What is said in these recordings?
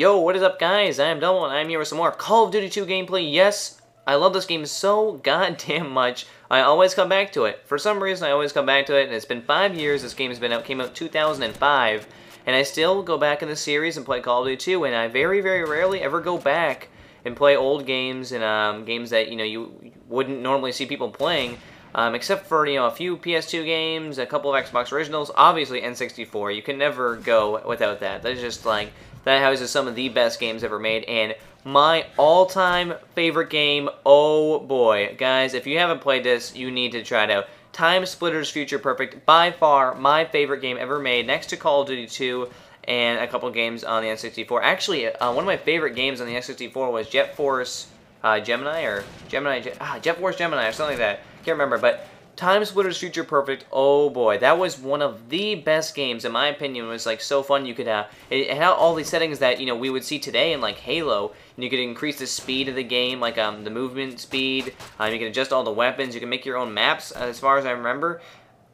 Yo, what is up guys? I am Double and I'm here with some more Call of Duty 2 gameplay. Yes, I love this game so goddamn much. I always come back to it. For some reason, I always come back to it, and it's been 5 years. This game has been out, came out 2005, and I still go back in the series and play Call of Duty 2, and I very, very rarely ever go back and play old games and games that, you wouldn't normally see people playing. Except for, a few PS2 games, a couple of Xbox originals, obviously N64. You can never go without that. That's just like, that houses some of the best games ever made, and my all-time favorite game, oh boy. Guys, if you haven't played this, you need to try it out. Timesplitters Future Perfect, by far my favorite game ever made, next to Call of Duty 2 and a couple games on the N64. Actually, one of my favorite games on the N64 was Jet Force Gemini, or Jet Force Gemini, or something like that. Can't remember, but Timesplitters Future Perfect, oh boy, that was one of the best games, in my opinion. It was like so fun. You could, it had all these settings that, we would see today in like Halo, and you could increase the speed of the game, like the movement speed, you can adjust all the weapons, you can make your own maps, as far as I remember.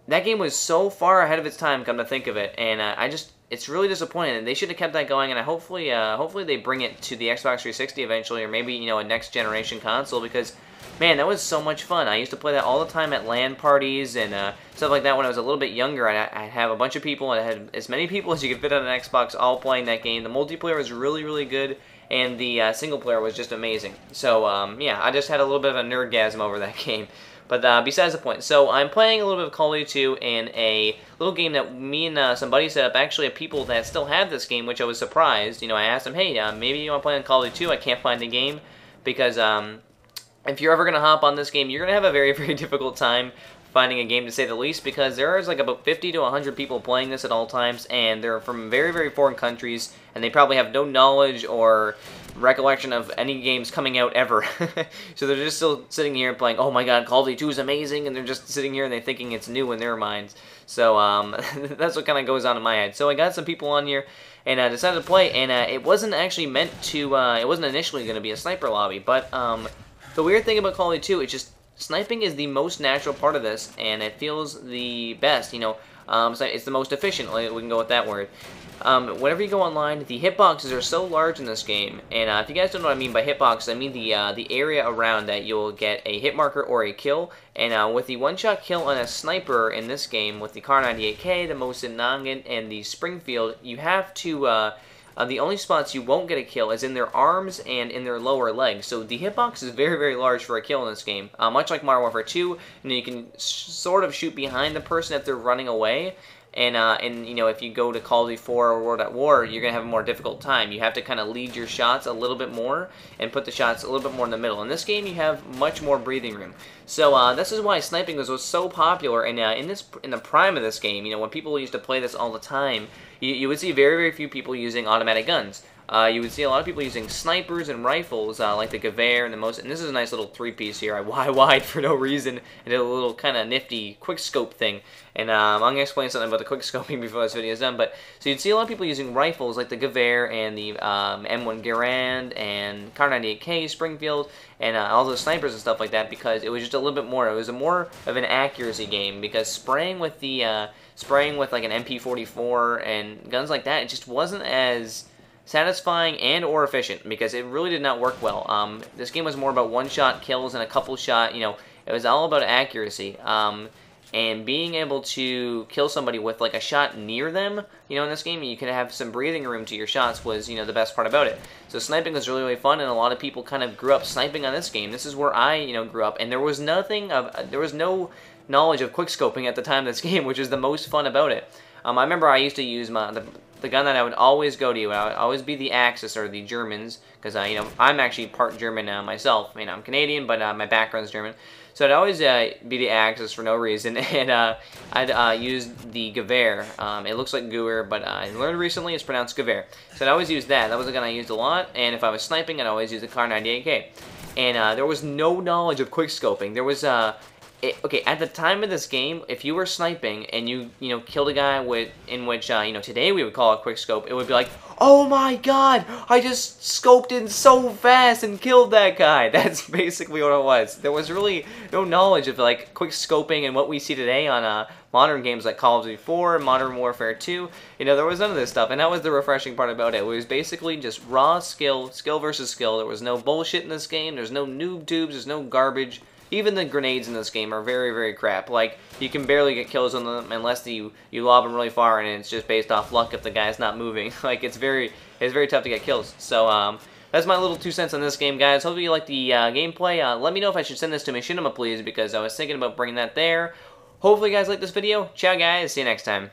That game was so far ahead of its time, come to think of it, and it's really disappointing, and they should have kept that going, and hopefully they bring it to the Xbox 360 eventually, or maybe, a next generation console, because man, that was so much fun. I used to play that all the time at LAN parties and stuff like that when I was a little bit younger. I'd have a bunch of people, and I had as many people as you could fit on an Xbox all playing that game. The multiplayer was really, really good, and the single player was just amazing. So, yeah, I just had a little bit of a nerdgasm over that game. But besides the point, so I'm playing a little bit of Call of Duty 2 in a little game that me and some buddies set up, actually of people that still have this game, which I was surprised. I asked them, hey, maybe you want to play on Call of Duty 2? I can't find the game, because if you're ever going to hop on this game, you're going to have a very, very difficult time finding a game, to say the least, because there is like about 50 to 100 people playing this at all times, and they're from very, very foreign countries, and they probably have no knowledge or recollection of any games coming out ever. So they're just still sitting here and playing, oh my god, Call of Duty 2 is amazing, and they're just sitting here and they're thinking it's new in their minds. So that's what kind of goes on in my head. So I got some people on here, and I decided to play, and it wasn't actually meant to, it wasn't initially going to be a sniper lobby, but the weird thing about Call of Duty 2 is just sniping is the most natural part of this, and it feels the best, so it's the most efficient, we can go with that word. Whenever you go online, the hitboxes are so large in this game, and if you guys don't know what I mean by hitboxes, I mean the area around that you'll get a hit marker or a kill, and with the one-shot kill on a sniper in this game, with the Kar98K, the Mosin Nagant, and the Springfield, you have to, the only spots you won't get a kill is in their arms and in their lower legs. So the hitbox is very, very large for a kill in this game. Much like Modern Warfare 2, you can sort of shoot behind the person if they're running away. And if you go to Call of Duty 4 or World at War, you're going to have a more difficult time. You have to kind of lead your shots a little bit more and put the shots a little bit more in the middle. In this game, you have much more breathing room. So this is why sniping was so popular. And in the prime of this game, when people used to play this all the time, you would see very, very few people using automatic guns. You would see a lot of people using snipers and rifles, like the Gewehr and the most. And this is a nice little three-piece here. I wide for no reason, and did a little kind of nifty quick scope thing. And I'm gonna explain something about the quick scoping before this video is done. But so you'd see a lot of people using rifles like the Gewehr and the M1 Garand and Kar98K, Springfield, and all those snipers and stuff like that, because it was just a little bit more. It was a more of an accuracy game, because spraying with like an MP44 and guns like that, it just wasn't as satisfying and or efficient, because it really did not work well. This game was more about one-shot kills and a couple shot, it was all about accuracy. And being able to kill somebody with like a shot near them, in this game, you can have some breathing room to your shots, was, the best part about it. So sniping was really, really fun, and a lot of people kind of grew up sniping on this game. This is where I, grew up, and there was no knowledge of quickscoping at the time of this game, which is the most fun about it. I remember I used to use the gun that I would always go to. I would always be the Axis, or the Germans, because I'm actually part German myself. I'm Canadian, but my background's German. So I'd always be the Axis for no reason, and I'd use the Gewehr. It looks like Gewehr, but I learned recently it's pronounced Gewehr. So I'd always use that. That was the gun I used a lot, and if I was sniping, I'd always use the Kar98K. And there was no knowledge of quickscoping. There was okay, at the time of this game, if you were sniping and you know, killed a guy in which, you know, today we would call it quick scope, it would be like, oh my god, I just scoped in so fast and killed that guy. That's basically what it was. There was really no knowledge of, like, quick scoping and what we see today on, modern games like Call of Duty 4, Modern Warfare 2. You know, there was none of this stuff, and that was the refreshing part about it. It was basically just raw skill versus skill. There was no bullshit in this game. There's no noob tubes. There's no garbage. Even the grenades in this game are very, very crap. Like, you can barely get kills on them unless you lob them really far, and it's just based off luck if the guy's not moving. Like, it's very tough to get kills. So, that's my little 2 cents on this game, guys. Hopefully you like the gameplay. Let me know if I should send this to Machinima, please, because I was thinking about bringing that there. Hopefully you guys like this video. Ciao, guys. See you next time.